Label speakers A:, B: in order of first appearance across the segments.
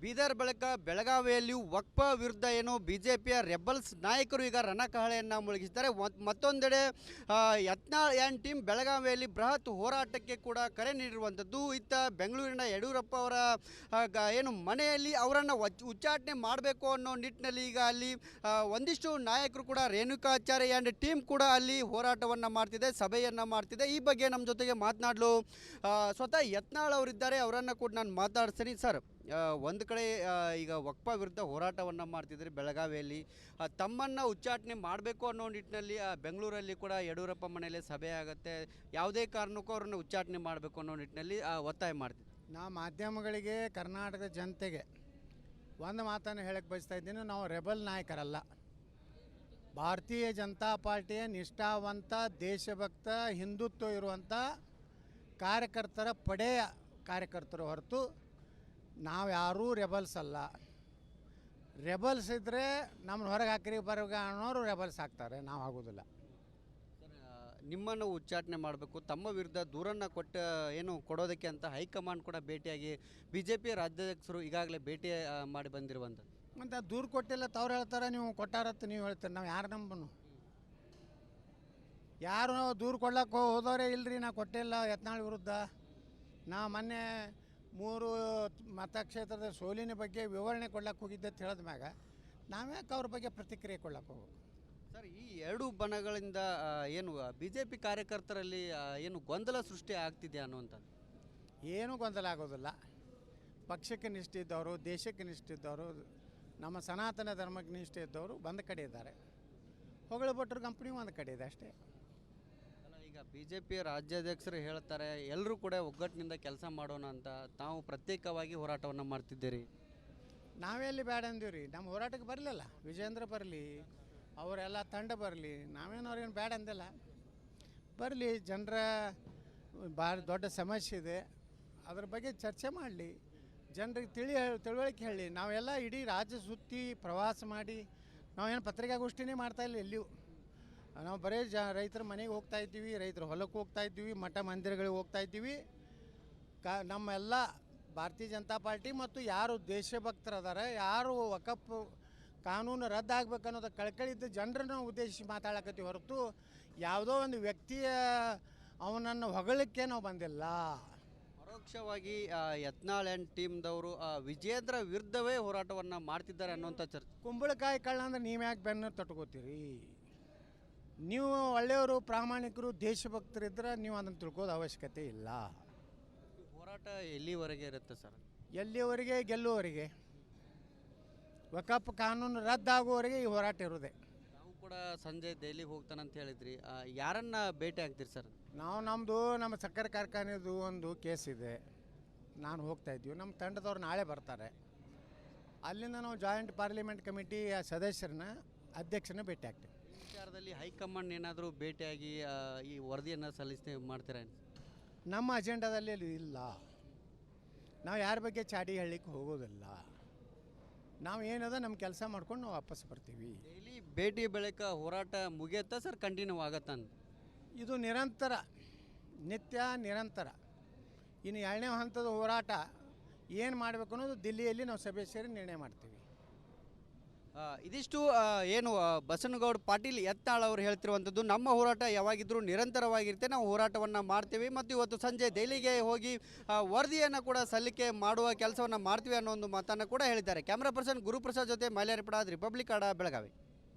A: ಬೀದರ್ ಬಳಿಕ ಬೆಳಗಾವಿಯಲ್ಲಿಯೂ ವಕ್ಫ ವಿರುದ್ಧ ಏನು ಬಿಜೆಪಿಯ ರೆಬಲ್ಸ್ ನಾಯಕರು ಈಗ ರಣಕಹಳೆಯನ್ನು ಮುಳುಗಿಸಿದ್ದಾರೆ. ಮತ್ತೊಂದೆಡೆ ಯತ್ನಾಳ್ ಆ್ಯಂಡ್ ಟೀಮ್ ಬೆಳಗಾವಿಯಲ್ಲಿ ಬೃಹತ್ ಹೋರಾಟಕ್ಕೆ ಕೂಡ ಕರೆ ನೀಡಿರುವಂಥದ್ದು. ಇತ್ತ ಬೆಂಗಳೂರಿನ ಯಡಿಯೂರಪ್ಪ ಅವರ ಏನು ಮನೆಯಲ್ಲಿ ಅವರನ್ನು ಉಚ್ಚಾಟನೆ ಮಾಡಬೇಕು ಅನ್ನೋ ನಿಟ್ಟಿನಲ್ಲಿ ಈಗ ಅಲ್ಲಿ ಒಂದಿಷ್ಟು ನಾಯಕರು ಕೂಡ ರೇಣುಕಾಚಾರ್ಯ ಆ್ಯಂಡ್ ಟೀಮ್ ಕೂಡ ಅಲ್ಲಿ ಹೋರಾಟವನ್ನು ಮಾಡ್ತಿದೆ, ಸಭೆಯನ್ನು ಮಾಡ್ತಿದೆ. ಈ ಬಗ್ಗೆ ನಮ್ಮ ಜೊತೆಗೆ ಮಾತನಾಡಲು ಸ್ವತಃ ಯತ್ನಾಳ್ ಅವರಿದ್ದಾರೆ, ಅವರನ್ನು ಕೂಡ ನಾನು ಮಾತಾಡ್ತೀನಿ. ಸರ್, ಒಂದು ಕಡೆ ಈಗ ವಕ್ಫ ವಿರುದ್ಧ ಹೋರಾಟವನ್ನು ಮಾಡ್ತಿದ್ದಾರೆ ಬೆಳಗಾವಿಯಲ್ಲಿ, ತಮ್ಮನ್ನು ಉಚ್ಚಾಟನೆ ಮಾಡಬೇಕು ಅನ್ನೋ ನಿಟ್ಟಿನಲ್ಲಿ ಬೆಂಗಳೂರಲ್ಲಿ ಕೂಡ ಯಡಿಯೂರಪ್ಪ ಮನೆಯಲ್ಲೇ ಸಭೆ ಆಗುತ್ತೆ. ಯಾವುದೇ ಕಾರಣಕ್ಕೂ ಅವ್ರನ್ನ ಉಚ್ಚಾಟನೆ ಮಾಡಬೇಕು ಅನ್ನೋ ನಿಟ್ಟಿನಲ್ಲಿ ಒತ್ತಾಯ ಮಾಡ್ತಿದ್ದೆ.
B: ನಾ ಮಾಧ್ಯಮಗಳಿಗೆ, ಕರ್ನಾಟಕದ ಜನತೆಗೆ ಒಂದು ಮಾತನ್ನು ಹೇಳಕ್ಕೆ ಬಯಸ್ತಾ ಇದ್ದೀನಿ. ನಾವು ರೆಬಲ್ ನಾಯಕರಲ್ಲ. ಭಾರತೀಯ ಜನತಾ ಪಾರ್ಟಿಯ ನಿಷ್ಠಾವಂತ, ದೇಶಭಕ್ತ, ಹಿಂದುತ್ವ ಇರುವಂಥ ಕಾರ್ಯಕರ್ತರ ಪಡೆಯ ಕಾರ್ಯಕರ್ತರು ಹೊರತು ನಾವು ಯಾರೂ ರೆಬಲ್ಸ್ ಅಲ್ಲ. ರೆಬಲ್ಸ್ ಇದ್ದರೆ ನಮ್ಮನ್ನು ಹೊರಗೆ ಹಾಕಿರಿ ಬರಗ ಅನ್ನೋರು ರೆಬಲ್ಸ್ ಆಗ್ತಾರೆ, ನಾವು ಆಗೋದಿಲ್ಲ.
A: ನಿಮ್ಮನ್ನು ಉಚ್ಚಾಟನೆ ಮಾಡಬೇಕು, ತಮ್ಮ ವಿರುದ್ಧ ದೂರನ್ನು ಏನು ಕೊಡೋದಕ್ಕೆ ಅಂತ ಹೈಕಮಾಂಡ್ ಕೂಡ ಭೇಟಿಯಾಗಿ ಬಿಜೆಪಿ ರಾಜ್ಯಾಧ್ಯಕ್ಷರು ಈಗಾಗಲೇ ಭೇಟಿ ಮಾಡಿ ಬಂದಿರುವಂಥದ್ದು.
B: ಮತ್ತು ದೂರು ಕೊಟ್ಟಿಲ್ಲ ತವ್ರು ಹೇಳ್ತಾರೆ, ನೀವು ಕೊಟ್ಟಾರತ್ತು ನೀವು ಹೇಳ್ತೀರಿ. ನಾವು ಯಾರು ನಂಬನು? ಯಾರು ದೂರು ಕೊಡ್ಲಕ್ಕೆ ಹೋದವರೇ ಇಲ್ಲರಿ. ನಾ ಕೊಟ್ಟಿಲ್ಲ ಯತ್ನಾಳ್ ವಿರುದ್ಧ. ನಾ ಮೊನ್ನೆ 3 ಮತಕ್ಷೇತ್ರದ ಸೋಲಿನ ಬಗ್ಗೆ ವಿವರಣೆ ಕೊಡ್ಲಕ್ಕೆ ಹೋಗಿದ್ದೆ ಅಂತ ಹೇಳಿದ ಮ್ಯಾಗ ನಾವ್ಯಾಕೆ ಅವ್ರ ಬಗ್ಗೆ ಪ್ರತಿಕ್ರಿಯೆ ಕೊಡ್ಲಕ್ಕೆ ಹೋಗ್ಬೇಕು?
A: ಸರ್, ಈ ಎರಡು ಬಣಗಳಿಂದ ಏನು ಬಿ ಜೆ ಪಿ ಕಾರ್ಯಕರ್ತರಲ್ಲಿ ಏನು ಗೊಂದಲ ಸೃಷ್ಟಿ ಆಗ್ತಿದೆ ಅನ್ನುವಂಥದ್ದು?
B: ಏನೂ ಗೊಂದಲ ಆಗೋದಿಲ್ಲ. ಪಕ್ಷಕ್ಕೆ ನಿಷ್ಠೆ ಇದ್ದವರು, ದೇಶಕ್ಕೆ ನಿಷ್ಠೆ ಇದ್ದವರು, ನಮ್ಮ ಸನಾತನ ಧರ್ಮಕ್ಕೆ ನಿಷ್ಠೆ ಇದ್ದವರು ಒಂದು ಕಡೆ ಇದ್ದಾರೆ. ಹೊಗಳು ಭಟ್ರು ಕಂಪ್ನಿ ಒಂದು ಕಡೆ ಇದೆ ಅಷ್ಟೇ.
A: ಈಗ ಬಿ ಜೆ ಪಿಯ ರಾಜ್ಯಾಧ್ಯಕ್ಷರು ಹೇಳ್ತಾರೆ ಎಲ್ಲರೂ ಕೂಡ ಒಗ್ಗಟ್ಟಿನಿಂದ ಕೆಲಸ ಮಾಡೋಣ ಅಂತ, ತಾವು ಪ್ರತ್ಯೇಕವಾಗಿ ಹೋರಾಟವನ್ನು ಮಾಡ್ತಿದ್ದೀರಿ.
B: ನಾವೆಲ್ಲಿ ಬೇಡ ಅಂದೀವಿ. ನಮ್ಮ ಹೋರಾಟಕ್ಕೆ ಬರಲಿಲ್ಲ. ವಿಜೇಂದ್ರ ಬರಲಿ, ಅವರೆಲ್ಲ ತಂಡ ಬರಲಿ, ನಾವೇನು ಅವ್ರೇನು ಬೇಡ ಅಂದಿಲ್ಲ. ಬರಲಿ, ಜನರ ಭಾಳ ದೊಡ್ಡ ಸಮಸ್ಯೆ ಇದೆ, ಅದ್ರ ಬಗ್ಗೆ ಚರ್ಚೆ ಮಾಡಲಿ, ಜನರಿಗೆ ತಿಳುವಳಿಕೆ ಹೇಳಿ. ನಾವೆಲ್ಲ ಇಡೀ ರಾಜ್ಯ ಸುತ್ತಿ ಪ್ರವಾಸ ಮಾಡಿ ನಾವೇನು ಪತ್ರಿಕಾಗೋಷ್ಠಿನೇ ಮಾಡ್ತಾಯಿಲ್ಲ ಎಲ್ಲಿಯೂ. ನಾವು ಬರೀ ರೈತರ ಮನೆಗೆ ಹೋಗ್ತಾ ಇದ್ದೀವಿ, ರೈತರ ಹೊಲಕ್ಕೆ ಹೋಗ್ತಾ ಇದ್ದೀವಿ, ಮಠ ಮಂದಿರಗಳಿಗೆ ಹೋಗ್ತಾ ಇದ್ದೀವಿ. ನಮ್ಮೆಲ್ಲ ಭಾರತೀಯ ಜನತಾ ಪಾರ್ಟಿ ಮತ್ತು ಯಾರು ದೇಶಭಕ್ತರದಾರೆ, ಯಾರು ವಕಫ್ ಕಾನೂನು ರದ್ದಾಗಬೇಕು ಅನ್ನೋದು ಕಳ್ಕಳಿದ್ದ ಜನರನ್ನು ಉದ್ದೇಶಿಸಿ ಮಾತಾಡಕತ್ತೀವಿ ಹೊರತು ಯಾವುದೋ ಒಂದು ವ್ಯಕ್ತಿಯ ಅವನನ್ನು ಹೊಗಳಕ್ಕೆ ನಾವು ಬಂದಿಲ್ಲ.
A: ಪರೋಕ್ಷವಾಗಿ ಯತ್ನಾಳ್ ಆ್ಯಂಡ್ ಟೀಮ್ದವರು ವಿಜೇಂದ್ರ ವಿರುದ್ಧವೇ ಹೋರಾಟವನ್ನು ಮಾಡ್ತಿದ್ದಾರೆ ಅನ್ನೋಂಥ ಚರ್ಚೆ.
B: ಕುಂಬಳಕಾಯಿ ಕಳ್ಳ ಅಂದ್ರೆ ನೀವು ಯಾಕೆ ಬೆನ್ನು ತಟ್ಕೋತೀರಿ? ನೀವು ಒಳ್ಳೆಯವರು, ಪ್ರಾಮಾಣಿಕರು, ದೇಶಭಕ್ತರಿದ್ದರೆ ನೀವು ಅದನ್ನು ತಿಳ್ಕೋದು ಅವಶ್ಯಕತೆ ಇಲ್ಲ.
A: ಹೋರಾಟ ಎಲ್ಲಿವರೆಗೆ ಇರುತ್ತೆ ಸರ್?
B: ಎಲ್ಲಿವರೆಗೆ? ಗೆಲ್ಲುವವರೆಗೆ. ವಕಫ್ ಕಾನೂನು ರದ್ದಾಗುವವರೆಗೆ ಈ ಹೋರಾಟ ಇರೋದೆ.
A: ನಾವು ಕೂಡ ಸಂಜೆ ದೆಹಲಿಗೆ ಹೋಗ್ತಾನಂತ ಹೇಳಿದ್ರಿ, ಯಾರನ್ನ ಭೇಟಿ ಆಗ್ತೀರಿ ಸರ್?
B: ನಮ್ಮ ಸಕ್ಕರೆ ಕಾರ್ಖಾನೆದು ಒಂದು ಕೇಸ್ ಇದೆ, ನಾನು ಹೋಗ್ತಾ ಇದ್ದೀವಿ. ನಮ್ಮ ತಂಡದವ್ರು ನಾಳೆ ಬರ್ತಾರೆ. ಅಲ್ಲಿಂದ ನಾವು ಜಾಯಿಂಟ್ ಪಾರ್ಲಿಮೆಂಟ್ ಕಮಿಟಿಯ ಸದಸ್ಯರನ್ನ, ಅಧ್ಯಕ್ಷನ ಭೇಟಿ ಆಗ್ತೀವಿ.
A: ಈ ವಿಚಾರದಲ್ಲಿ ಹೈಕಮಾಂಡ್ ಏನಾದರೂ ಭೇಟಿಯಾಗಿ ಈ ವರದಿಯನ್ನು ಸಲ್ಲಿಸಿ ಮಾಡ್ತೀರಾ?
B: ನಮ್ಮ ಅಜೆಂಡಾದಲ್ಲಿ ಅಲ್ಲಿ ಇಲ್ಲ. ನಾವು ಯಾರ ಬಗ್ಗೆ ಚಾಡಿ ಹೇಳಲಿಕ್ಕೆ ಹೋಗೋದಿಲ್ಲ. ನಾವು ಏನದ ನಮ್ಮ ಕೆಲಸ ಮಾಡ್ಕೊಂಡು ನಾವು ವಾಪಸ್ ಬರ್ತೀವಿ.
A: ಡೈಲಿ ಭೇಟಿ ಬಳಿಕ ಹೋರಾಟ ಮುಗಿಯುತ್ತಾ ಸರ್, ಕಂಟಿನ್ಯೂ ಆಗತ್ತಾ?
B: ಇದು ನಿರಂತರ, ನಿತ್ಯ ನಿರಂತರ. ಇನ್ನು 2ನೇ ಹಂತದ ಹೋರಾಟ ಏನು ಮಾಡಬೇಕು ಅನ್ನೋದು ದಿಲ್ಲಿಯಲ್ಲಿ ನಾವು ಸಭೆ ಸೇರಿ ನಿರ್ಣಯ ಮಾಡ್ತೀವಿ.
A: ಇದಿಷ್ಟು ಏನು ಬಸನಗೌಡ ಪಾಟೀಲ್ ಯತ್ನಾಳ್ ಅವರು ಹೇಳ್ತಿರುವಂಥದ್ದು. ನಮ್ಮ ಹೋರಾಟ ಯಾವಾಗಿದ್ದರೂ ನಿರಂತರವಾಗಿರುತ್ತೆ, ನಾವು ಹೋರಾಟವನ್ನು ಮಾಡ್ತೀವಿ ಮತ್ತು ಇವತ್ತು ಸಂಜೆ ದೆಹಲಿಗೆ ಹೋಗಿ ವರದಿಯನ್ನು ಕೂಡ ಸಲ್ಲಿಕೆ ಮಾಡುವ ಕೆಲಸವನ್ನು ಮಾಡ್ತೀವಿ ಅನ್ನೋ ಒಂದು ಮಾತನ್ನು ಕೂಡ ಹೇಳಿದ್ದಾರೆ. ಕ್ಯಾಮ್ರಾ ಪರ್ಸನ್ ಗುರುಪ್ರಸಾದ್ ಜೊತೆ ಮೈಲಾರಿಪಡಾದ್, ರಿಪಬ್ಲಿಕ್ ಕನ್ನಡ, ಬೆಳಗಾವಿ.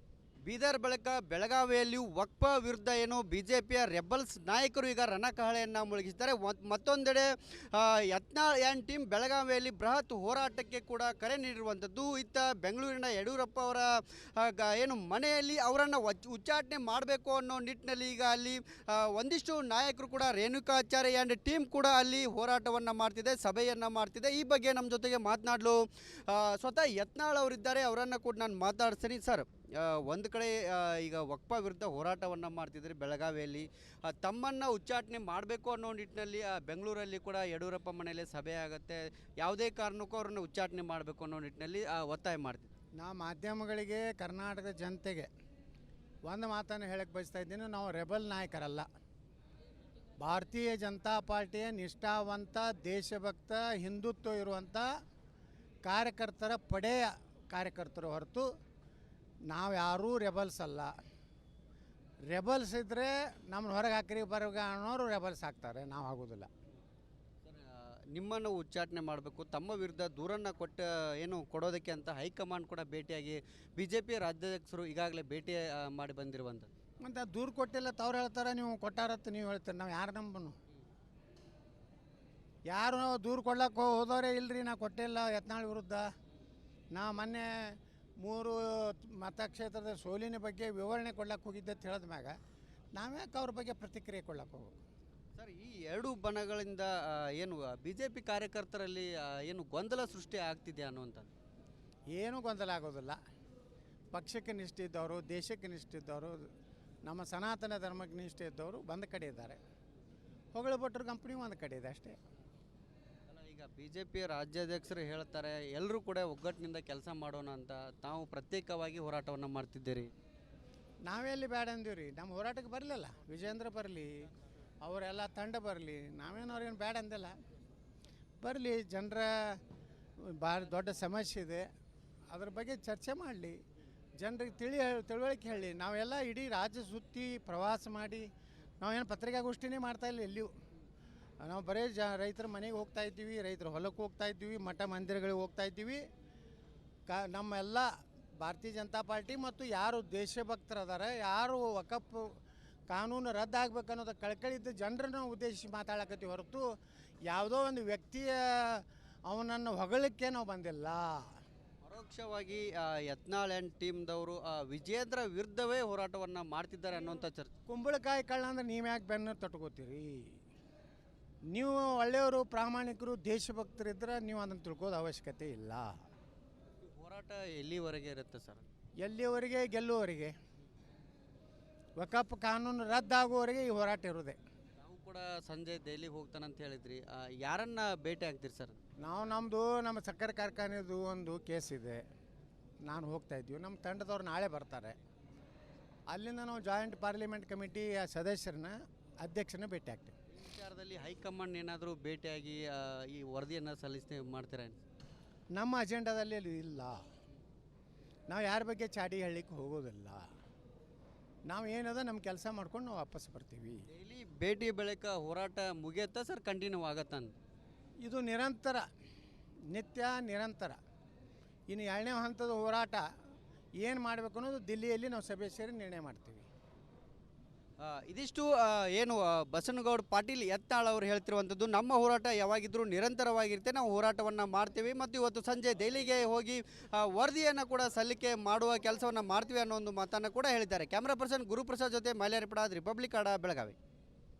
A: ಬೀದರ್ ಬಳಿಕ ಬೆಳಗಾವಿಯಲ್ಲಿಯೂ ವಕ್ಫ ವಿರುದ್ಧ ಏನು ಬಿಜೆಪಿಯ ರೆಬಲ್ಸ್ ನಾಯಕರು ಈಗ ರಣಕಹಳೆಯನ್ನು ಮುಳುಗಿಸಿದ್ದಾರೆ. ಮತ್ತೊಂದೆಡೆ ಯತ್ನಾಳ್ ಆ್ಯಂಡ್ ಟೀಮ್ ಬೆಳಗಾವಿಯಲ್ಲಿ ಬೃಹತ್ ಹೋರಾಟಕ್ಕೆ ಕೂಡ ಕರೆ ನೀಡಿರುವಂಥದ್ದು. ಇತ್ತ ಬೆಂಗಳೂರಿನ ಯಡಿಯೂರಪ್ಪ ಅವರ ಏನು ಮನೆಯಲ್ಲಿ ಅವರನ್ನು ಉಚ್ಚಾಟನೆ ಮಾಡಬೇಕು ಅನ್ನೋ ನಿಟ್ಟಿನಲ್ಲಿ ಈಗ ಅಲ್ಲಿ ಒಂದಿಷ್ಟು ನಾಯಕರು ಕೂಡ ರೇಣುಕಾಚಾರ್ಯ ಆ್ಯಂಡ್ ಟೀಮ್ ಕೂಡ ಅಲ್ಲಿ ಹೋರಾಟವನ್ನು ಮಾಡ್ತಿದೆ, ಸಭೆಯನ್ನು ಮಾಡ್ತಿದೆ. ಈ ಬಗ್ಗೆ ನಮ್ಮ ಜೊತೆಗೆ ಮಾತನಾಡಲು ಸ್ವತಃ ಯತ್ನಾಳ್ ಅವರಿದ್ದಾರೆ, ಅವರನ್ನು ಕೂಡ ನಾನು ಮಾತಾಡ್ತೀನಿ. ಸರ್, ಒಂದು ಕಡೆ ಈಗ ವಕ್ಫ ವಿರುದ್ಧ ಹೋರಾಟವನ್ನು ಮಾಡ್ತಿದ್ದಾರೆ ಬೆಳಗಾವಿಯಲ್ಲಿ, ತಮ್ಮನ್ನು ಉಚ್ಚಾಟನೆ ಮಾಡಬೇಕು ಅನ್ನೋ ನಿಟ್ಟಿನಲ್ಲಿ ಬೆಂಗಳೂರಲ್ಲಿ ಕೂಡ ಯಡಿಯೂರಪ್ಪ ಮನೆಯಲ್ಲೇ ಸಭೆ ಆಗುತ್ತೆ. ಯಾವುದೇ ಕಾರಣಕ್ಕೂ ಅವ್ರನ್ನ ಉಚ್ಚಾಟನೆ ಮಾಡಬೇಕು ಅನ್ನೋ ನಿಟ್ಟಿನಲ್ಲಿ ಒತ್ತಾಯ ಮಾಡ್ತಿದ್ದೆ.
B: ನಾ ಮಾಧ್ಯಮಗಳಿಗೆ, ಕರ್ನಾಟಕದ ಜನತೆಗೆ ಒಂದು ಮಾತನ್ನು ಹೇಳಕ್ಕೆ ಬಯಸ್ತಾ ಇದ್ದೀನಿ. ನಾವು ರೆಬಲ್ ನಾಯಕರಲ್ಲ. ಭಾರತೀಯ ಜನತಾ ಪಾರ್ಟಿಯ ನಿಷ್ಠಾವಂತ, ದೇಶಭಕ್ತ, ಹಿಂದುತ್ವ ಇರುವಂಥ ಕಾರ್ಯಕರ್ತರ ಪಡೆಯ ಕಾರ್ಯಕರ್ತರು ಹೊರತು ನಾವು ಯಾರೂ ರೆಬಲ್ಸ್ ಅಲ್ಲ. ರೆಬಲ್ಸ್ ಇದ್ದರೆ ನಮ್ಮನ್ನ ಹೊರಗೆ ಹಾಕ್ರಿ ಬರಗ ಅನ್ನೋರು ರೆಬಲ್ಸ್ ಆಗ್ತಾರೆ, ನಾವು ಆಗೋದಿಲ್ಲ.
A: ನಿಮ್ಮನ್ನು ಉಚ್ಚಾಟನೆ ಮಾಡಬೇಕು, ತಮ್ಮ ವಿರುದ್ಧ ದೂರನ್ನು ಏನು ಕೊಡೋದಕ್ಕೆ ಅಂತ ಹೈಕಮಾಂಡ್ ಕೂಡ ಭೇಟಿಯಾಗಿ BJP ರಾಜ್ಯಾಧ್ಯಕ್ಷರು ಈಗಾಗಲೇ ಭೇಟಿ ಮಾಡಿ ಬಂದಿರುವಂಥದ್ದು.
B: ಮತ್ತು ದೂರು ಕೊಟ್ಟಿಲ್ಲ ತವ್ರು ಹೇಳ್ತಾರೆ, ನೀವು ಕೊಟ್ಟಾರತ್ತು ನೀವು ಹೇಳ್ತೀರಿ. ನಾವು ಯಾರು ನಂಬನು? ಯಾರು ದೂರು ಕೊಡ್ಲಕ್ಕೆ ಹೋದವರೇ ಇಲ್ಲರಿ. ನಾ ಕೊಟ್ಟಿಲ್ಲ ಯತ್ನಾಳ್ ವಿರುದ್ಧ. ನಾ ಮೊನ್ನೆ 3 ಮತಕ್ಷೇತ್ರದ ಸೋಲಿನ ಬಗ್ಗೆ ವಿವರಣೆ ಕೊಡ್ಲಕ್ಕೆ ಹೋಗಿದ್ದೆ ಅಂತ ಹೇಳಿದ ಮ್ಯಾಗ ನಾವ್ಯಾಕೆ ಅವ್ರ ಬಗ್ಗೆ ಪ್ರತಿಕ್ರಿಯೆ ಕೊಡ್ಲಕ್ಕೆ ಹೋಗ್ಬೇಕು?
A: ಸರ್, ಈ ಎರಡು ಬಣಗಳಿಂದ ಏನು BJP ಕಾರ್ಯಕರ್ತರಲ್ಲಿ ಏನು ಗೊಂದಲ ಸೃಷ್ಟಿ ಆಗ್ತಿದೆ ಅನ್ನುವಂಥದ್ದು.
B: ಏನೂ ಗೊಂದಲ ಆಗೋದಿಲ್ಲ. ಪಕ್ಷಕ್ಕೆ ನಿಷ್ಠೆ ಇದ್ದವರು, ದೇಶಕ್ಕೆ ನಿಷ್ಠೆ ಇದ್ದವರು, ನಮ್ಮ ಸನಾತನ ಧರ್ಮಕ್ಕೆ ನಿಷ್ಠೆ ಇದ್ದವರು ಒಂದು ಕಡೆ ಇದ್ದಾರೆ. ಹೊಗಳು ಭಟ್ರು ಕಂಪ್ನಿ ಒಂದು ಕಡೆ ಇದೆ ಅಷ್ಟೇ.
A: ಈಗ BJP ರಾಜ್ಯಾಧ್ಯಕ್ಷರು ಹೇಳ್ತಾರೆ ಎಲ್ಲರೂ ಕೂಡ ಒಗ್ಗಟ್ಟಿನಿಂದ ಕೆಲಸ ಮಾಡೋಣ ಅಂತ, ತಾವು ಪ್ರತ್ಯೇಕವಾಗಿ ಹೋರಾಟವನ್ನು ಮಾಡ್ತಿದ್ದೀರಿ.
B: ನಾವೆಲ್ಲಿ ಬೇಡ ಅಂದೀವಿ. ನಮ್ಮ ಹೋರಾಟಕ್ಕೆ ಬರಲಿಲ್ಲ. ವಿಜೇಂದ್ರ ಬರಲಿ, ಅವರೆಲ್ಲ ತಂಡ ಬರಲಿ, ನಾವೇನು ಅವ್ರೇನು ಬೇಡ ಅಂದಿಲ್ಲ. ಬರಲಿ, ಜನರ ಭಾಳ ದೊಡ್ಡ ಸಮಸ್ಯೆ ಇದೆ, ಅದ್ರ ಬಗ್ಗೆ ಚರ್ಚೆ ಮಾಡಲಿ, ಜನರಿಗೆ ತಿಳುವಳಿಕೆ ಹೇಳಿ. ನಾವೆಲ್ಲ ಇಡೀ ರಾಜ್ಯ ಸುತ್ತಿ ಪ್ರವಾಸ ಮಾಡಿ ನಾವೇನು ಪತ್ರಿಕಾಗೋಷ್ಠಿನೇ ಮಾಡ್ತಾಯಿಲ್ಲ ಎಲ್ಲಿಯೂ. ನಾವು ಬರೀ ರೈತರ ಮನೆಗೆ ಹೋಗ್ತಾ ಇದ್ದೀವಿ, ರೈತರ ಹೊಲಕ್ಕೆ ಹೋಗ್ತಾ ಇದ್ದೀವಿ, ಮಠ ಮಂದಿರಗಳಿಗೆ ಹೋಗ್ತಾ ಇದ್ದೀವಿ. ನಮ್ಮೆಲ್ಲ ಭಾರತೀಯ ಜನತಾ ಪಾರ್ಟಿ ಮತ್ತು ಯಾರು ದೇಶಭಕ್ತರದಾರ, ಯಾರು ವಕಫ್ ಕಾನೂನು ರದ್ದಾಗಬೇಕು ಅನ್ನೋದು ಕಳ್ಕಳಿದ್ದ ಜನರನ್ನು ಉದ್ದೇಶಿಸಿ ಮಾತಾಡಕತ್ತೀವಿ ಹೊರತು ಯಾವುದೋ ಒಂದು ವ್ಯಕ್ತಿಯ ಅವನನ್ನು ಹೊಗಳಕ್ಕೆ ನಾವು ಬಂದಿಲ್ಲ.
A: ಪರೋಕ್ಷವಾಗಿ ಯತ್ನಾಳ್ ಆ್ಯಂಡ್ ಟೀಮ್ದವರು ವಿಜೇಂದ್ರ ವಿರುದ್ಧವೇ ಹೋರಾಟವನ್ನು ಮಾಡ್ತಿದ್ದಾರೆ ಅನ್ನೋಂಥ ಚರ್ಚೆ.
B: ಕುಂಬಳಕಾಯಿ ಕಳ್ಳ ಅಂದ್ರೆ ನೀವು ಯಾಕೆ ಬೆನ್ನು ತಟ್ಕೋತೀರಿ? ನೀವು ಒಳ್ಳೆಯವರು, ಪ್ರಾಮಾಣಿಕರು, ದೇಶಭಕ್ತರಿದ್ದರೆ ನೀವು ಅದನ್ನು ತಿಳ್ಕೋದು ಅವಶ್ಯಕತೆ ಇಲ್ಲ.
A: ಹೋರಾಟ ಎಲ್ಲಿವರೆಗೆ ಇರುತ್ತೆ ಸರ್?
B: ಎಲ್ಲಿವರೆಗೆ? ಗೆಲ್ಲುವವರೆಗೆ. ವಕಫ್ ಕಾನೂನು ರದ್ದಾಗುವವರೆಗೆ ಈ ಹೋರಾಟ ಇರೋದೆ.
A: ನಾವು ಕೂಡ ಸಂಜೆ ದೆಹಲಿಗೆ ಹೋಗ್ತಾನಂತ ಹೇಳಿದ್ರಿ, ಯಾರನ್ನ ಭೇಟಿ ಆಗ್ತೀರಿ ಸರ್?
B: ನಮ್ಮ ಸಕ್ಕರೆ ಕಾರ್ಖಾನೆದು ಒಂದು ಕೇಸ್ ಇದೆ, ನಾನು ಹೋಗ್ತಾ ಇದ್ದೀವಿ. ನಮ್ಮ ತಂಡದವ್ರು ನಾಳೆ ಬರ್ತಾರೆ. ಅಲ್ಲಿಂದ ನಾವು ಜಾಯಿಂಟ್ ಪಾರ್ಲಿಮೆಂಟ್ ಕಮಿಟಿ ಸದಸ್ಯರನ್ನ ಅಧ್ಯಕ್ಷನ ಭೇಟಿ ಆಗ್ತೀವಿ.
A: ಈ ವಿಚಾರದಲ್ಲಿ ಹೈಕಮಾಂಡ್ ಏನಾದರೂ ಭೇಟಿಯಾಗಿ ಈ ವರದಿಯನ್ನು ಸಲ್ಲಿಸಿ ಮಾಡ್ತೀರಾ?
B: ನಮ್ಮ ಅಜೆಂಡಾದಲ್ಲಿ ಅಲ್ಲಿ ಇಲ್ಲ. ನಾವು ಯಾರ ಬಗ್ಗೆ ಚಾಡಿ ಹೇಳಲಿಕ್ಕೆ ಹೋಗೋದಿಲ್ಲ. ನಾವು ಏನದ ನಮ್ಮ ಕೆಲಸ ಮಾಡ್ಕೊಂಡು ನಾವು ವಾಪಸ್ ಬರ್ತೀವಿ.
A: ಡೈಲಿ ಭೇಟಿ ಬಳಿಕ ಹೋರಾಟ ಮುಗಿಯುತ್ತಾ ಸರ್, ಕಂಟಿನ್ಯೂ ಆಗತ್ತಾ?
B: ಇದು ನಿರಂತರ, ನಿತ್ಯ ನಿರಂತರ. ಇನ್ನು 2ನೇ ಹಂತದ ಹೋರಾಟ ಏನು ಮಾಡಬೇಕು ಅನ್ನೋದು ದಿಲ್ಲಿಯಲ್ಲಿ ನಾವು ಸಭೆ ಸೇರಿ ನಿರ್ಣಯ ಮಾಡ್ತೀವಿ.
A: ಇದಿಷ್ಟು ಏನು ಬಸನಗೌಡ ಪಾಟೀಲ್ ಯತ್ನಾಳ್ ಅವರು ಹೇಳ್ತಿರುವಂಥದ್ದು. ನಮ್ಮ ಹೋರಾಟ ಯಾವಾಗಿದ್ರೂ ನಿರಂತರವಾಗಿರುತ್ತೆ, ನಾವು ಹೋರಾಟವನ್ನು ಮಾಡ್ತೀವಿ ಮತ್ತು ಇವತ್ತು ಸಂಜೆ ದೆಹಲಿಗೆ ಹೋಗಿ ವರದಿಯನ್ನು ಕೂಡ ಸಲ್ಲಿಕೆ ಮಾಡುವ ಕೆಲಸವನ್ನು ಮಾಡ್ತೀವಿ ಅನ್ನೋ ಒಂದು ಮಾತನ್ನು ಕೂಡ ಹೇಳಿದ್ದಾರೆ. ಕ್ಯಾಮ್ರಾ ಪರ್ಸನ್ ಗುರುಪ್ರಸಾದ್ ಜೊತೆ ಮೈಲಾರಿಪಡ, ರಿಪಬ್ಲಿಕ್ ಕನ್ನಡ, ಬೆಳಗಾವಿ.